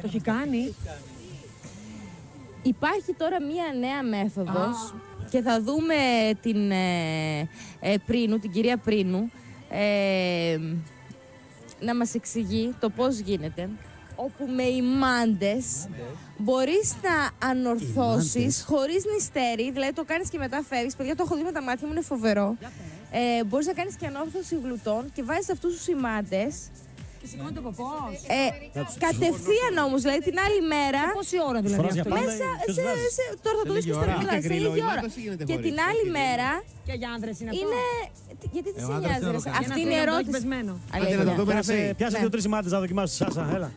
Το έχει κάνει. Υπάρχει τώρα μία νέα μέθοδος και θα δούμε την Πρίνου, την κυρία Πρίνου, να μας εξηγεί το πώς γίνεται, όπου με ημάντες μπορείς να ανορθώσεις χωρίς νηστέρι, δηλαδή το κάνεις και μετά φεύγεις. Παιδιά, το έχω δει με τα μάτια μου, είναι φοβερό. Μπορείς να κάνεις και ανόρθωση γλουτών και βάζεις αυτούς τους ημάντες. Και σηκώνει το ποπός. Κατευθείαν όμως, δηλαδή την άλλη μέρα. Πόση ώρα δηλαδή αυτό? Μέσα τώρα θα το δεις και στην Ελλάδα, σε λίγη ώρα. Και την άλλη μέρα. Και για άνδρες είναι αυτό. Γιατί τι σε νοιάζει, αυτή είναι η ερώτηση. Πιάσε 2-3 ημάτες να δοκιμάσεις, Σάσα, έλα.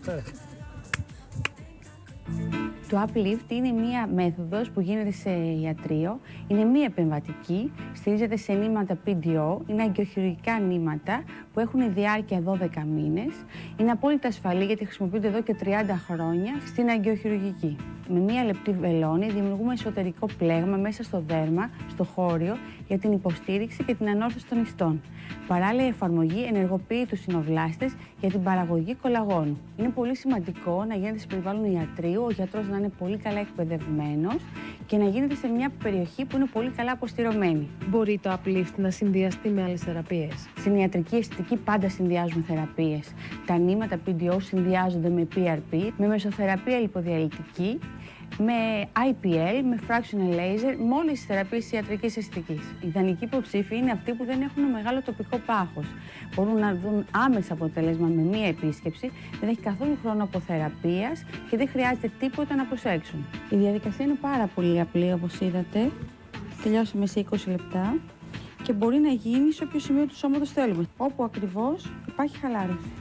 Το uplift είναι μία μέθοδος που γίνεται σε ιατρείο, είναι μη επεμβατική, στηρίζεται σε νήματα PDO, είναι αγκιοχειρουργικά νήματα που έχουν διάρκεια 12 μήνες, είναι απόλυτα ασφαλή γιατί χρησιμοποιούνται εδώ και 30 χρόνια στην αγκιοχειρουργική. Με μία λεπτή βελόνη δημιουργούμε εσωτερικό πλέγμα μέσα στο δέρμα, στο χώριο, για την υποστήριξη και την ανόρθωση των ιστών. Παράλληλα, η εφαρμογή ενεργοποιεί τους συνοβλάστες για την παραγωγή κολαγόνου. Είναι πολύ σημαντικό να γίνεται σε περιβάλλον ιατρείου, ο γιατρός να είναι πολύ καλά εκπαιδευμένος και να γίνεται σε μια περιοχή που είναι πολύ καλά αποστηρωμένη. Μπορεί το uplift να συνδυαστεί με άλλες θεραπείες? Στην ιατρική αισθητική πάντα συνδυάζουμε θεραπείες. Τα νήματα PDO συνδυάζονται με PRP, με μεσοθεραπεία λιποδιαλυτική, με IPL, με fractional laser, με όλες τις θεραπείες ιατρικής αισθητικής. Οι ιδανικοί υποψήφοι είναι αυτοί που δεν έχουν μεγάλο τοπικό πάχος. Μπορούν να δουν άμεσα αποτέλεσμα με μία επίσκεψη, δεν έχει καθόλου χρόνο αποθεραπείας και δεν χρειάζεται τίποτα να προσέξουν. Η διαδικασία είναι πάρα πολύ απλή, όπως είδατε. Τελειώσαμε σε 20 λεπτά και μπορεί να γίνει σε όποιο σημείο του σώματος θέλουμε, όπου ακριβώς υπάρχει χαλάρωση.